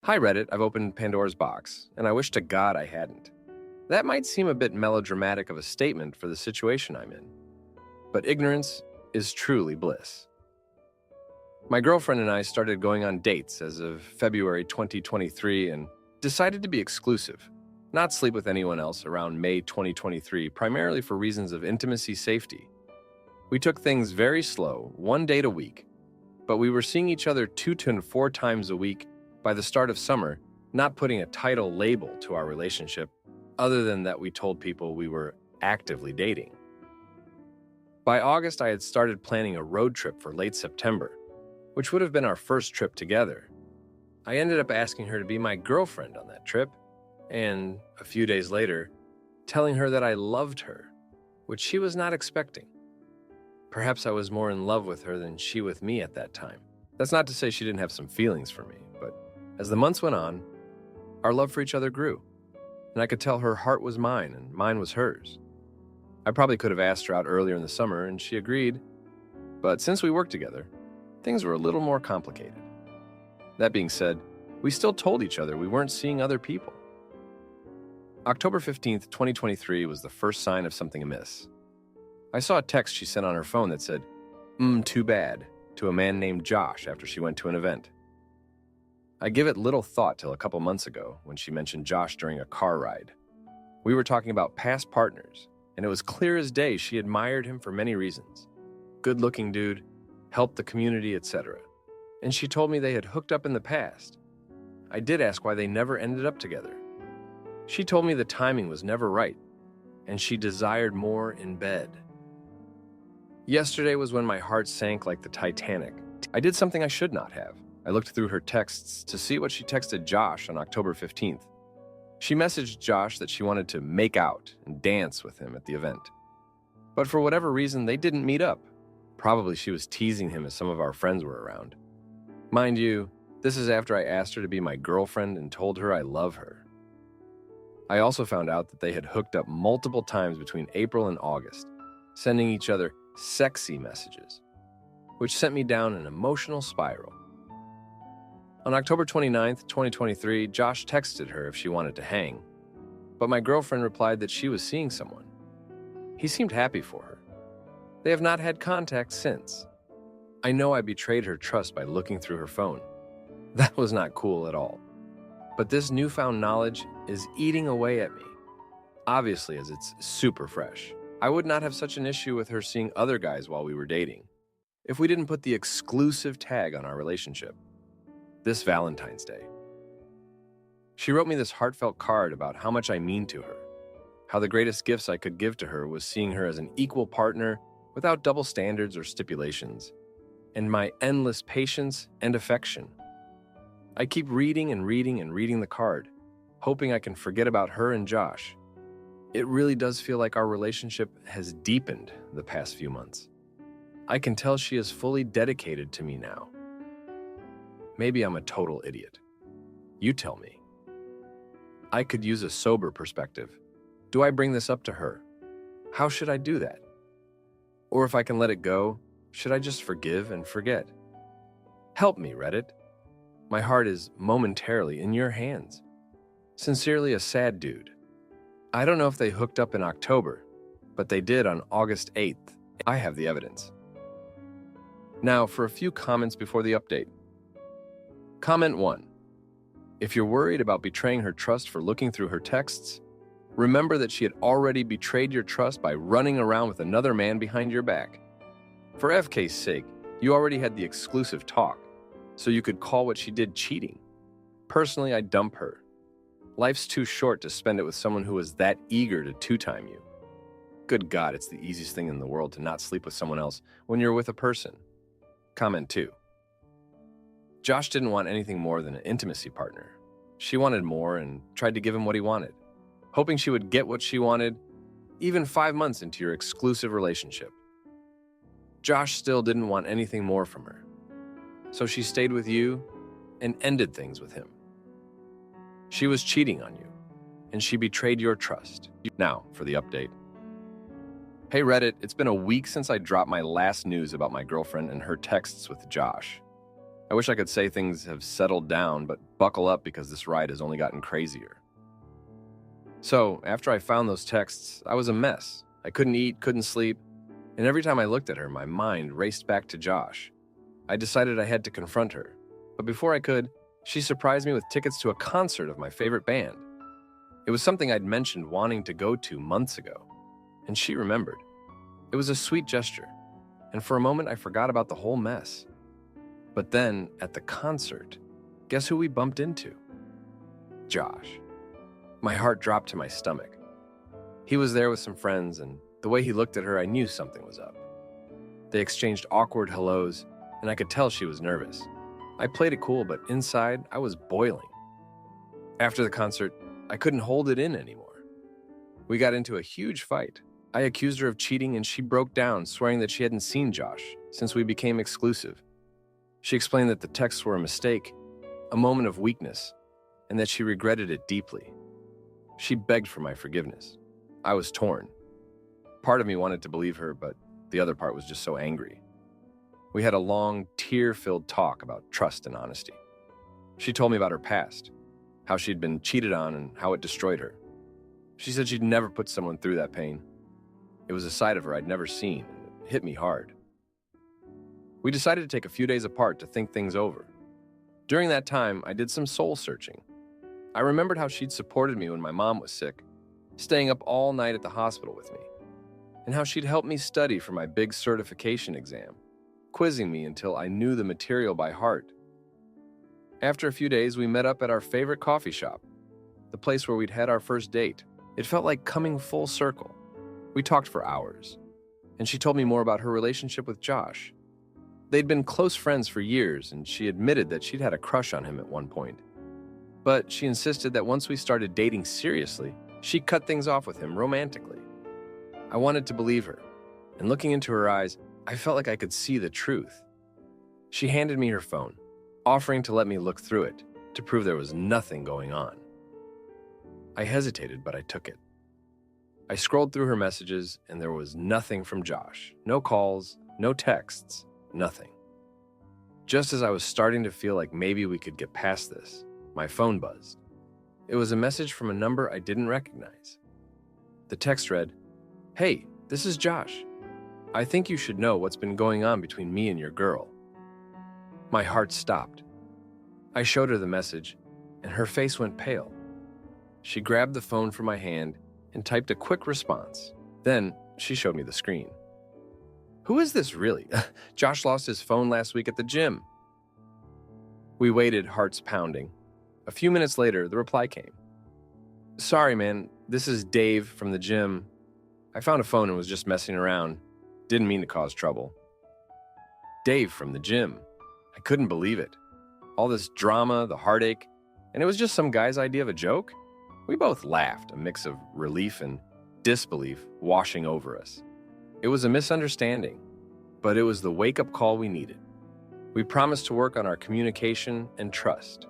Hi Reddit, I've opened Pandora's box, and I wish to God I hadn't. That might seem a bit melodramatic of a statement for the situation I'm in, but ignorance is truly bliss. My girlfriend and I started going on dates as of February 2023 and decided to be exclusive, not sleep with anyone else around May 2023, primarily for reasons of intimacy safety. We took things very slow, one date a week, but we were seeing each other 2 to 4 times a week by the start of summer, not putting a title label to our relationship, other than that we told people we were actively dating. By August, I had started planning a road trip for late September, which would have been our first trip together. I ended up asking her to be my girlfriend on that trip, and a few days later, telling her that I loved her, which she was not expecting. Perhaps I was more in love with her than she with me at that time. That's not to say she didn't have some feelings for me, but as the months went on, our love for each other grew, and I could tell her heart was mine and mine was hers. I probably could have asked her out earlier in the summer, and she agreed, but since we worked together, things were a little more complicated. That being said, we still told each other we weren't seeing other people. October 15th, 2023 was the first sign of something amiss. I saw a text she sent on her phone that said, too bad, to a man named Josh after she went to an event. I give it little thought till a couple months ago when she mentioned Josh during a car ride. We were talking about past partners, and it was clear as day she admired him for many reasons. Good-looking dude, helped the community, etc. And she told me they had hooked up in the past. I did ask why they never ended up together. She told me the timing was never right, and she desired more in bed. Yesterday was when my heart sank like the Titanic. I did something I should not have. I looked through her texts to see what she texted Josh on October 15th. She messaged Josh that she wanted to make out and dance with him at the event. But for whatever reason, they didn't meet up. Probably she was teasing him as some of our friends were around. Mind you, this is after I asked her to be my girlfriend and told her I love her. I also found out that they had hooked up multiple times between April and August, sending each other sexy messages, which sent me down an emotional spiral. On October 29th, 2023, Josh texted her if she wanted to hang, but my girlfriend replied that she was seeing someone. He seemed happy for her. They have not had contact since. I know I betrayed her trust by looking through her phone. That was not cool at all. But this newfound knowledge is eating away at me, obviously as it's super fresh. I would not have such an issue with her seeing other guys while we were dating if we didn't put the exclusive tag on our relationship. This Valentine's Day, she wrote me this heartfelt card about how much I mean to her, how the greatest gifts I could give to her was seeing her as an equal partner without double standards or stipulations, and my endless patience and affection. I keep reading and reading and reading the card, hoping I can forget about her and Josh. It really does feel like our relationship has deepened the past few months. I can tell she is fully dedicated to me now. Maybe I'm a total idiot. You tell me. I could use a sober perspective. Do I bring this up to her? How should I do that? Or if I can let it go, should I just forgive and forget? Help me, Reddit. My heart is momentarily in your hands. Sincerely, a sad dude. I don't know if they hooked up in October, but they did on August 8th. I have the evidence. Now, for a few comments before the update. Comment 1. If you're worried about betraying her trust for looking through her texts, remember that she had already betrayed your trust by running around with another man behind your back. For FK's sake, you already had the exclusive talk, so you could call what she did cheating. Personally, I'd dump her. Life's too short to spend it with someone who was that eager to two-time you. Good God, it's the easiest thing in the world to not sleep with someone else when you're with a person. Comment 2. Josh didn't want anything more than an intimacy partner. She wanted more and tried to give him what he wanted, hoping she would get what she wanted even 5 months into your exclusive relationship. Josh still didn't want anything more from her, so she stayed with you and ended things with him. She was cheating on you, and she betrayed your trust. Now, for the update. Hey Reddit, it's been a week since I dropped my last news about my girlfriend and her texts with Josh. I wish I could say things have settled down, but buckle up because this ride has only gotten crazier. So, after I found those texts, I was a mess. I couldn't eat, couldn't sleep, and every time I looked at her, my mind raced back to Josh. I decided I had to confront her, but before I could, she surprised me with tickets to a concert of my favorite band. It was something I'd mentioned wanting to go to months ago, and she remembered. It was a sweet gesture, and for a moment I forgot about the whole mess. But then, at the concert, guess who we bumped into? Josh. My heart dropped to my stomach. He was there with some friends, and the way he looked at her, I knew something was up. They exchanged awkward hellos, and I could tell she was nervous. I played it cool, but inside, I was boiling. After the concert, I couldn't hold it in anymore. We got into a huge fight. I accused her of cheating, and she broke down, swearing that she hadn't seen Josh since we became exclusive. She explained that the texts were a mistake, a moment of weakness, and that she regretted it deeply. She begged for my forgiveness. I was torn. Part of me wanted to believe her, but the other part was just so angry. We had a long, tear-filled talk about trust and honesty. She told me about her past, how she'd been cheated on and how it destroyed her. She said she'd never put someone through that pain. It was a side of her I'd never seen, and it hit me hard. We decided to take a few days apart to think things over. During that time, I did some soul-searching. I remembered how she'd supported me when my mom was sick, staying up all night at the hospital with me, and how she'd helped me study for my big certification exam, quizzing me until I knew the material by heart. After a few days, we met up at our favorite coffee shop, the place where we'd had our first date. It felt like coming full circle. We talked for hours, and she told me more about her relationship with Josh. They'd been close friends for years, and she admitted that she'd had a crush on him at one point. But she insisted that once we started dating seriously, she cut things off with him romantically. I wanted to believe her, and looking into her eyes, I felt like I could see the truth. She handed me her phone, offering to let me look through it to prove there was nothing going on. I hesitated, but I took it. I scrolled through her messages, and there was nothing from Josh. No calls, no texts, nothing. Just as I was starting to feel like maybe we could get past this, my phone buzzed. It was a message from a number I didn't recognize. The text read, "Hey, this is Josh. I think you should know what's been going on between me and your girl." My heart stopped. I showed her the message, and her face went pale. She grabbed the phone from my hand and typed a quick response. Then she showed me the screen. "Who is this really? Josh lost his phone last week at the gym." We waited, hearts pounding. A few minutes later, the reply came. "Sorry, man, this is Dave from the gym. I found a phone and was just messing around. Didn't mean to cause trouble." Dave from the gym. I couldn't believe it. All this drama, the heartache, and it was just some guy's idea of a joke? We both laughed, a mix of relief and disbelief washing over us. It was a misunderstanding, but it was the wake-up call we needed. We promised to work on our communication and trust.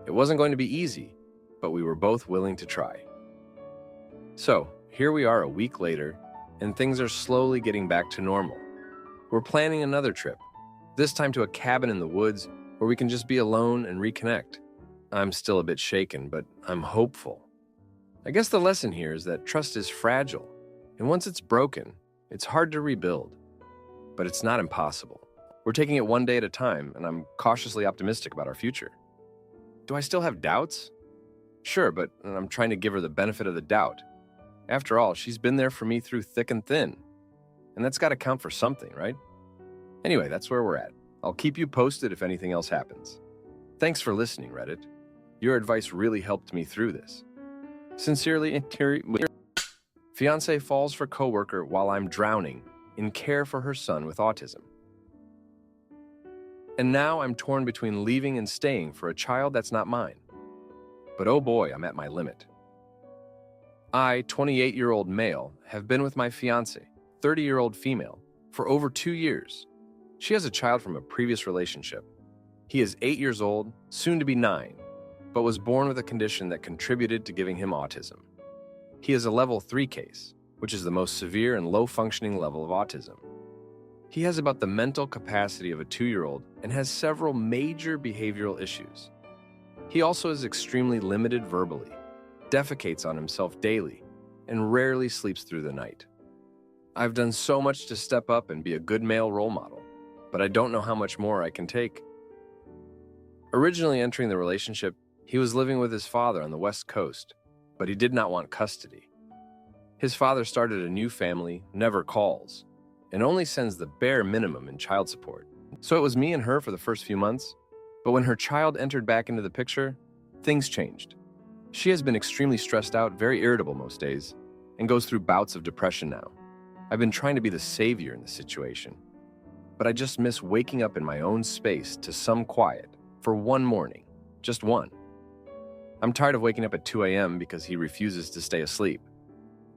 It wasn't going to be easy, but we were both willing to try. So, here we are a week later, and things are slowly getting back to normal. We're planning another trip, this time to a cabin in the woods where we can just be alone and reconnect. I'm still a bit shaken, but I'm hopeful. I guess the lesson here is that trust is fragile, and once it's broken, it's hard to rebuild. But it's not impossible. We're taking it one day at a time, and I'm cautiously optimistic about our future. Do I still have doubts? Sure, but I'm trying to give her the benefit of the doubt. After all, she's been there for me through thick and thin. And that's got to count for something, right? Anyway, that's where we're at. I'll keep you posted if anything else happens. Thanks for listening, Reddit. Your advice really helped me through this. Sincerely, fiancé falls for coworker while I'm drowning in care for her son with autism. And now I'm torn between leaving and staying for a child that's not mine. But oh boy, I'm at my limit. I, 28-year-old male, have been with my fiancé, 30-year-old female, for over 2 years. She has a child from a previous relationship. He is 8 years old, soon to be 9, but was born with a condition that contributed to giving him autism. He is a level 3 case, which is the most severe and low-functioning level of autism. He has about the mental capacity of a 2-year-old and has several major behavioral issues. He also is extremely limited verbally, defecates on himself daily, and rarely sleeps through the night. I've done so much to step up and be a good male role model, but I don't know how much more I can take. Originally entering the relationship, he was living with his father on the West Coast, but he did not want custody. His father started a new family, never calls, and only sends the bare minimum in child support. So it was me and her for the first few months, but when her child entered back into the picture, things changed. She has been extremely stressed out, very irritable most days, and goes through bouts of depression now. I've been trying to be the savior in the situation, but I just miss waking up in my own space to some quiet for one morning, just one. I'm tired of waking up at 2 a.m. because he refuses to stay asleep.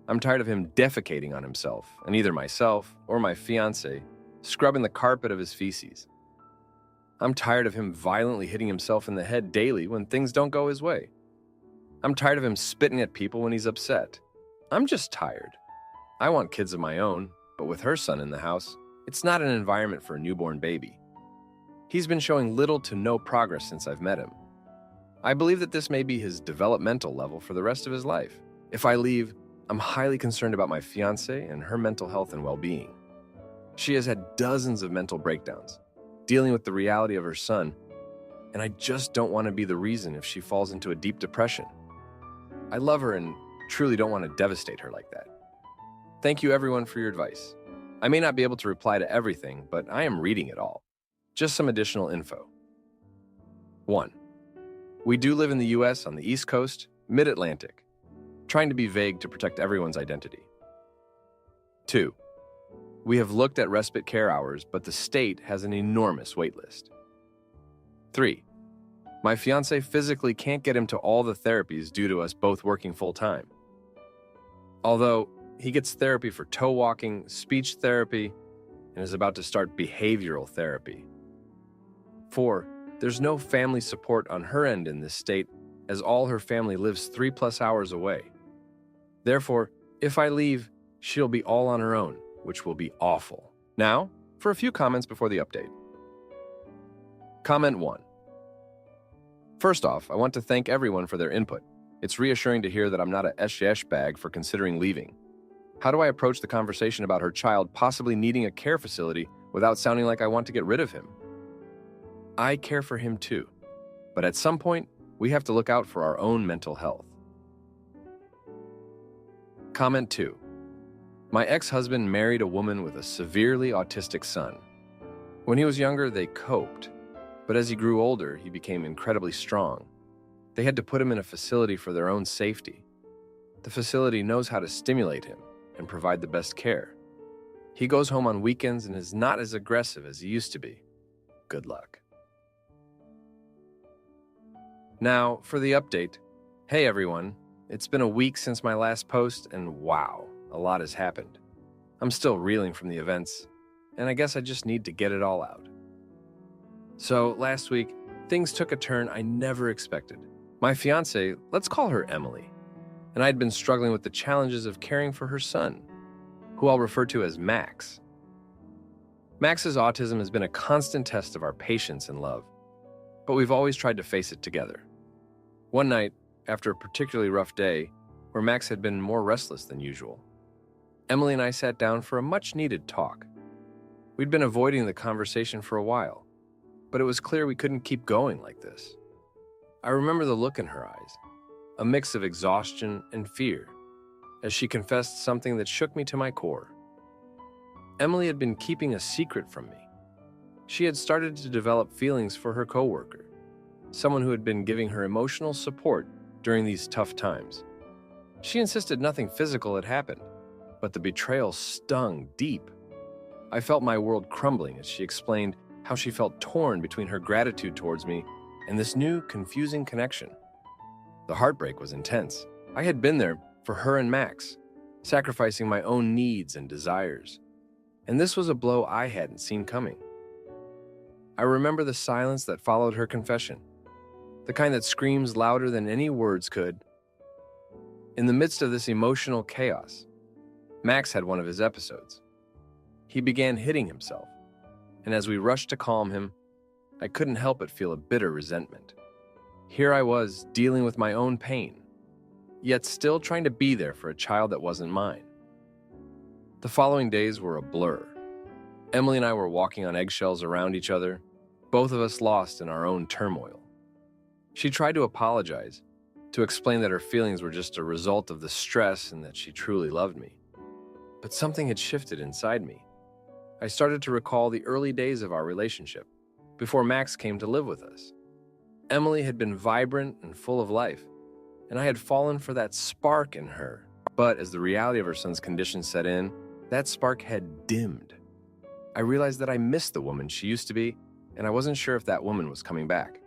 I'm tired of him defecating on himself, and either myself or my fiancé scrubbing the carpet of his feces. I'm tired of him violently hitting himself in the head daily when things don't go his way. I'm tired of him spitting at people when he's upset. I'm just tired. I want kids of my own, but with her son in the house, it's not an environment for a newborn baby. He's been showing little to no progress since I've met him. I believe that this may be his developmental level for the rest of his life. If I leave, I'm highly concerned about my fiancée and her mental health and well-being. She has had dozens of mental breakdowns, dealing with the reality of her son, and I just don't want to be the reason if she falls into a deep depression. I love her and truly don't want to devastate her like that. Thank you everyone for your advice. I may not be able to reply to everything, but I am reading it all. Just some additional info. 1. We do live in the US on the East Coast, mid-Atlantic, trying to be vague to protect everyone's identity. 2. We have looked at respite care hours, but the state has an enormous wait list. 3. My fiancé physically can't get him to all the therapies due to us both working full-time. Although he gets therapy for toe walking, speech therapy, and is about to start behavioral therapy. 4. There's no family support on her end in this state, as all her family lives 3+ hours away. Therefore, if I leave, she'll be all on her own, which will be awful. Now, for a few comments before the update. Comment 1. First off, I want to thank everyone for their input. It's reassuring to hear that I'm not a esh bag for considering leaving. How do I approach the conversation about her child possibly needing a care facility without sounding like I want to get rid of him? I care for him too, but at some point, we have to look out for our own mental health. Comment 2. My ex-husband married a woman with a severely autistic son. When he was younger, they coped, but as he grew older, he became incredibly strong. They had to put him in a facility for their own safety. The facility knows how to stimulate him and provide the best care. He goes home on weekends and is not as aggressive as he used to be. Good luck. Now, for the update. Hey everyone, it's been a week since my last post, and wow, a lot has happened. I'm still reeling from the events, and I guess I just need to get it all out. So, last week, things took a turn I never expected. My fiancée, let's call her Emily, and I'd been struggling with the challenges of caring for her son, who I'll refer to as Max. Max's autism has been a constant test of our patience and love, but we've always tried to face it together. One night, after a particularly rough day, where Max had been more restless than usual, Emily and I sat down for a much-needed talk. We'd been avoiding the conversation for a while, but it was clear we couldn't keep going like this. I remember the look in her eyes, a mix of exhaustion and fear, as she confessed something that shook me to my core. Emily had been keeping a secret from me. She had started to develop feelings for her coworker, someone who had been giving her emotional support during these tough times. She insisted nothing physical had happened, but the betrayal stung deep. I felt my world crumbling as she explained how she felt torn between her gratitude towards me and this new, confusing connection. The heartbreak was intense. I had been there for her and Max, sacrificing my own needs and desires. And this was a blow I hadn't seen coming. I remember the silence that followed her confession, the kind that screams louder than any words could. In the midst of this emotional chaos, Max had one of his episodes. He began hitting himself, and as we rushed to calm him, I couldn't help but feel a bitter resentment. Here I was, dealing with my own pain, yet still trying to be there for a child that wasn't mine. The following days were a blur. Emily and I were walking on eggshells around each other, both of us lost in our own turmoil. She tried to apologize, to explain that her feelings were just a result of the stress and that she truly loved me. But something had shifted inside me. I started to recall the early days of our relationship, before Max came to live with us. Emily had been vibrant and full of life, and I had fallen for that spark in her. But as the reality of her son's condition set in, that spark had dimmed. I realized that I missed the woman she used to be, and I wasn't sure if that woman was coming back.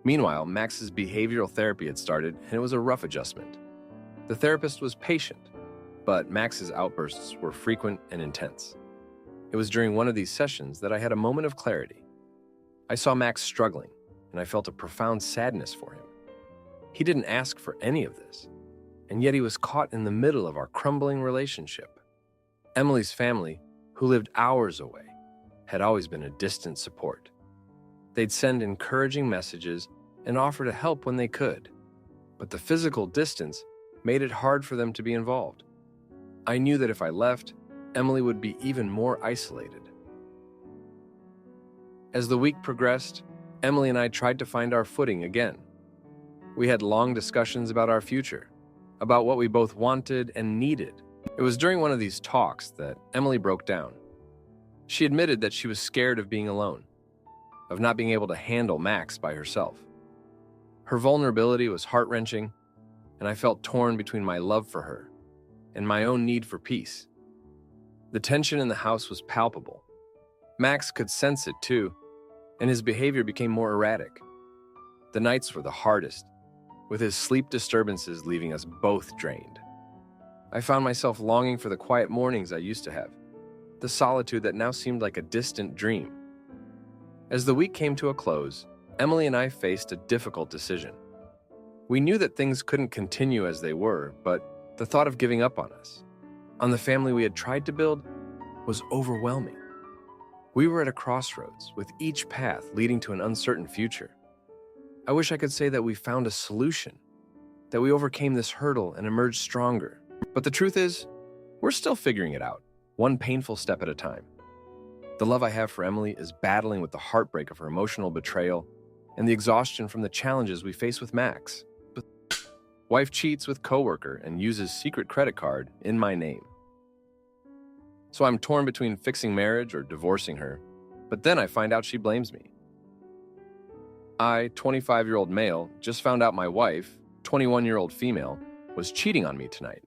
Meanwhile, Max's behavioral therapy had started, and it was a rough adjustment. The therapist was patient, but Max's outbursts were frequent and intense. It was during one of these sessions that I had a moment of clarity. I saw Max struggling, and I felt a profound sadness for him. He didn't ask for any of this, and yet he was caught in the middle of our crumbling relationship. Emily's family, who lived hours away, had always been a distant support. They'd send encouraging messages and offer to help when they could, but the physical distance made it hard for them to be involved. I knew that if I left, Emily would be even more isolated. As the week progressed, Emily and I tried to find our footing again. We had long discussions about our future, about what we both wanted and needed. It was during one of these talks that Emily broke down. She admitted that she was scared of being alone, of not being able to handle Max by herself. Her vulnerability was heart-wrenching, and I felt torn between my love for her and my own need for peace. The tension in the house was palpable. Max could sense it too, and his behavior became more erratic. The nights were the hardest, with his sleep disturbances leaving us both drained. I found myself longing for the quiet mornings I used to have, the solitude that now seemed like a distant dream. As the week came to a close, Emily and I faced a difficult decision. We knew that things couldn't continue as they were, but the thought of giving up on us, on the family we had tried to build, was overwhelming. We were at a crossroads, with each path leading to an uncertain future. I wish I could say that we found a solution, that we overcame this hurdle and emerged stronger. But the truth is, we're still figuring it out, one painful step at a time. The love I have for Emily is battling with the heartbreak of her emotional betrayal and the exhaustion from the challenges we face with Max. Wife cheats with coworker and uses secret credit card in my name. So I'm torn between fixing marriage or divorcing her, but then I find out she blames me. I, 25-year-old male, just found out my wife, 21-year-old female, was cheating on me tonight.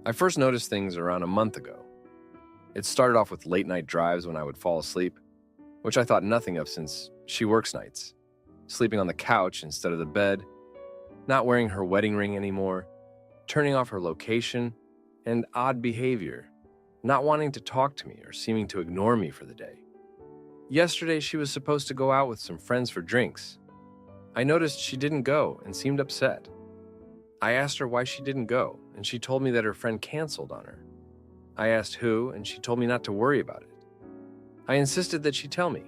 I first noticed things around a month ago. It started off with late-night drives when I would fall asleep, which I thought nothing of since she works nights, sleeping on the couch instead of the bed, not wearing her wedding ring anymore, turning off her location, and odd behavior, not wanting to talk to me or seeming to ignore me for the day. Yesterday, she was supposed to go out with some friends for drinks. I noticed she didn't go and seemed upset. I asked her why she didn't go, and she told me that her friend canceled on her. I asked who, and she told me not to worry about it. I insisted that she tell me,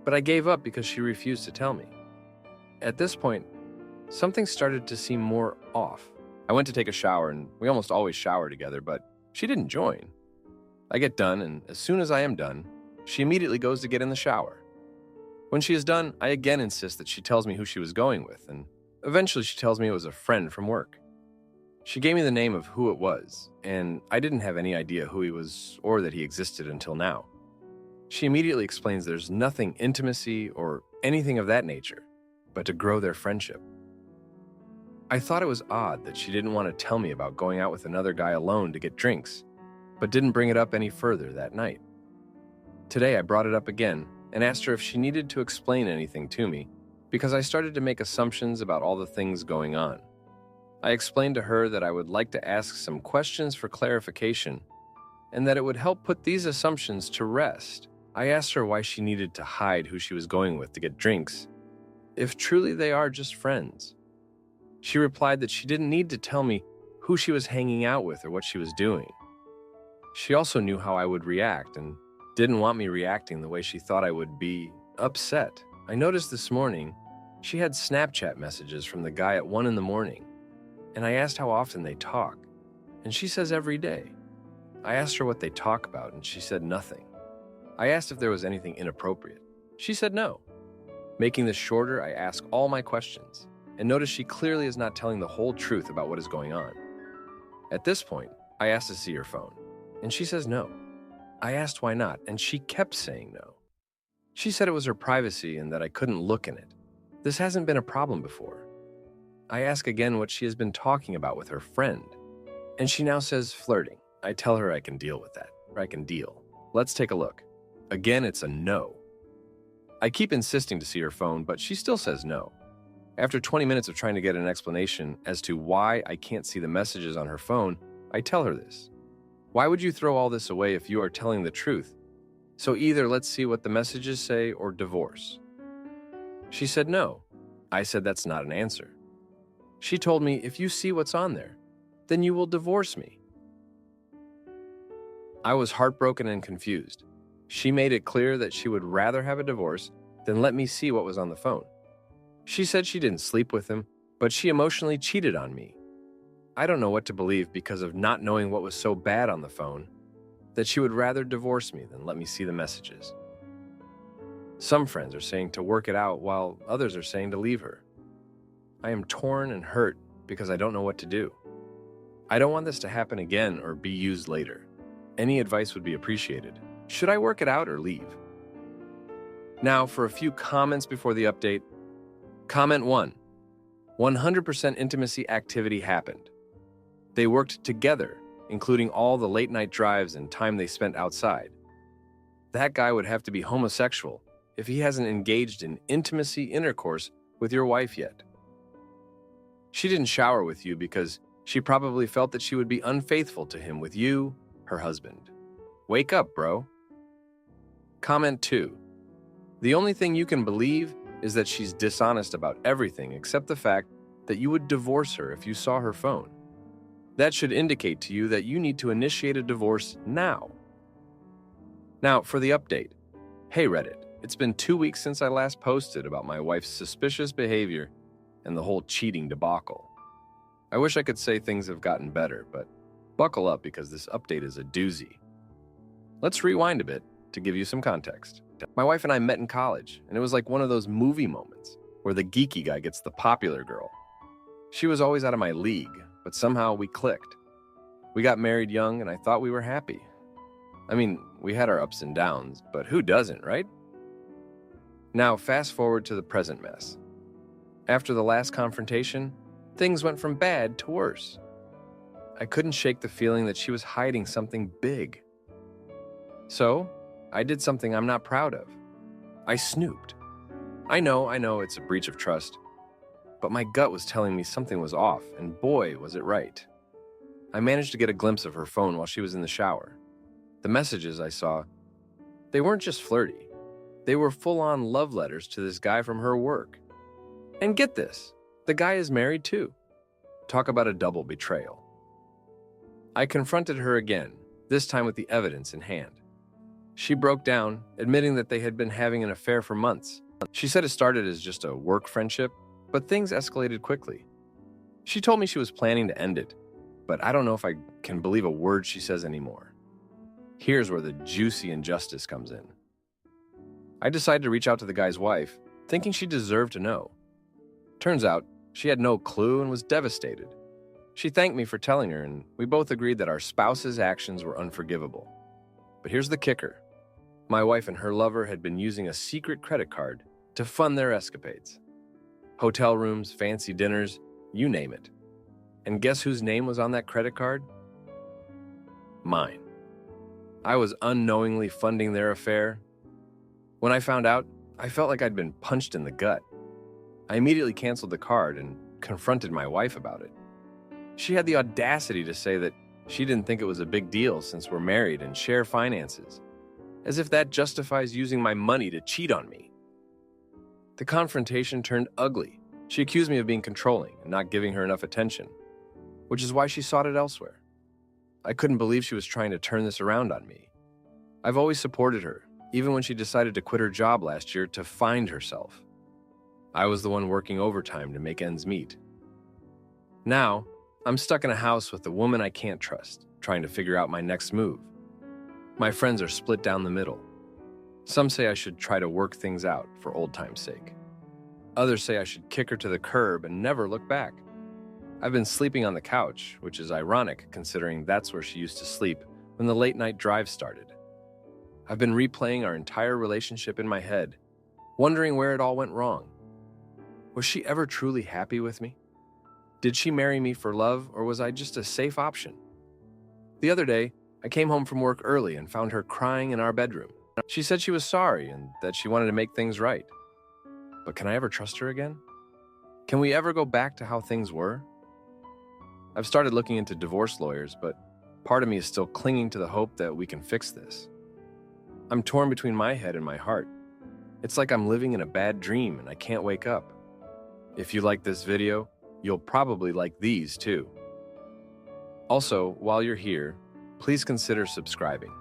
but I gave up because she refused to tell me. At this point, something started to seem more off. I went to take a shower, and we almost always shower together, but she didn't join. I get done, and as soon as I am done, she immediately goes to get in the shower. When she is done, I again insist that she tells me who she was going with, and eventually she tells me it was a friend from work. She gave me the name of who it was, and I didn't have any idea who he was or that he existed until now. She immediately explains there's nothing intimacy or anything of that nature, but to grow their friendship. I thought it was odd that she didn't want to tell me about going out with another guy alone to get drinks, but didn't bring it up any further that night. Today I brought it up again and asked her if she needed to explain anything to me, because I started to make assumptions about all the things going on. I explained to her that I would like to ask some questions for clarification, and that it would help put these assumptions to rest. I asked her why she needed to hide who she was going with to get drinks, if truly they are just friends. She replied that she didn't need to tell me who she was hanging out with or what she was doing. She also knew how I would react and didn't want me reacting the way she thought I would be upset. I noticed this morning she had Snapchat messages from the guy at 1 in the morning, and I asked how often they talk, and she says every day. I asked her what they talk about, and she said nothing. I asked if there was anything inappropriate. She said no. Making this shorter, I ask all my questions, and notice she clearly is not telling the whole truth about what is going on. At this point, I asked to see her phone, and she says no. I asked why not, and she kept saying no. She said it was her privacy and that I couldn't look in it. This hasn't been a problem before. I ask again what she has been talking about with her friend, and she now says flirting. I tell her I can deal with that, or I can deal. Let's take a look. Again, it's a no. I keep insisting to see her phone, but she still says no. After 20 minutes of trying to get an explanation as to why I can't see the messages on her phone, I tell her this. Why would you throw all this away if you are telling the truth? So either let's see what the messages say or divorce. She said no. I said that's not an answer. She told me if you see what's on there, then you will divorce me. I was heartbroken and confused. She made it clear that she would rather have a divorce than let me see what was on the phone. She said she didn't sleep with him, but she emotionally cheated on me. I don't know what to believe because of not knowing what was so bad on the phone, that she would rather divorce me than let me see the messages. Some friends are saying to work it out while others are saying to leave her. I am torn and hurt because I don't know what to do. I don't want this to happen again or be used later. Any advice would be appreciated. Should I work it out or leave? Now, for a few comments before the update. Comment 1. 100% intimacy activity happened. They worked together, including all the late-night drives and time they spent outside. That guy would have to be homosexual if he hasn't engaged in intimacy intercourse with your wife yet. She didn't shower with you because she probably felt that she would be unfaithful to him with you, her husband. Wake up, bro. Comment 2. The only thing you can believe is that she's dishonest about everything except the fact that you would divorce her if you saw her phone. That should indicate to you that you need to initiate a divorce now. Now, for the update. Hey Reddit, it's been 2 weeks since I last posted about my wife's suspicious behavior and the whole cheating debacle. I wish I could say things have gotten better, but buckle up because this update is a doozy. Let's rewind a bit to give you some context. My wife and I met in college, and it was like one of those movie moments where the geeky guy gets the popular girl. She was always out of my league, but somehow we clicked. We got married young, and I thought we were happy. I mean, we had our ups and downs, but who doesn't, right? Now, fast forward to the present mess. After the last confrontation, things went from bad to worse. I couldn't shake the feeling that she was hiding something big. So, I did something I'm not proud of. I snooped. I know it's a breach of trust, but my gut was telling me something was off, and boy, was it right. I managed to get a glimpse of her phone while she was in the shower. The messages I saw, they weren't just flirty. They were full-on love letters to this guy from her work. And get this, the guy is married too. Talk about a double betrayal. I confronted her again, this time with the evidence in hand. She broke down, admitting that they had been having an affair for months. She said it started as just a work friendship, but things escalated quickly. She told me she was planning to end it, but I don't know if I can believe a word she says anymore. Here's where the juicy injustice comes in. I decided to reach out to the guy's wife, thinking she deserved to know. Turns out, she had no clue and was devastated. She thanked me for telling her, and we both agreed that our spouse's actions were unforgivable. But here's the kicker. My wife and her lover had been using a secret credit card to fund their escapades. Hotel rooms, fancy dinners, you name it. And guess whose name was on that credit card? Mine. I was unknowingly funding their affair. When I found out, I felt like I'd been punched in the gut. I immediately canceled the card and confronted my wife about it. She had the audacity to say that she didn't think it was a big deal since we're married and share finances, as if that justifies using my money to cheat on me. The confrontation turned ugly. She accused me of being controlling and not giving her enough attention, which is why she sought it elsewhere. I couldn't believe she was trying to turn this around on me. I've always supported her, even when she decided to quit her job last year to find herself. I was the one working overtime to make ends meet. Now, I'm stuck in a house with a woman I can't trust, trying to figure out my next move. My friends are split down the middle. Some say I should try to work things out for old time's sake. Others say I should kick her to the curb and never look back. I've been sleeping on the couch, which is ironic considering that's where she used to sleep when the late night drive started. I've been replaying our entire relationship in my head, wondering where it all went wrong. Was she ever truly happy with me? Did she marry me for love, or was I just a safe option? The other day, I came home from work early and found her crying in our bedroom. She said she was sorry and that she wanted to make things right. But can I ever trust her again? Can we ever go back to how things were? I've started looking into divorce lawyers, but part of me is still clinging to the hope that we can fix this. I'm torn between my head and my heart. It's like I'm living in a bad dream and I can't wake up. If you like this video, you'll probably like these too. Also, while you're here, please consider subscribing.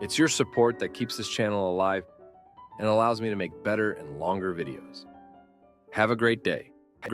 It's your support that keeps this channel alive and allows me to make better and longer videos. Have a great day.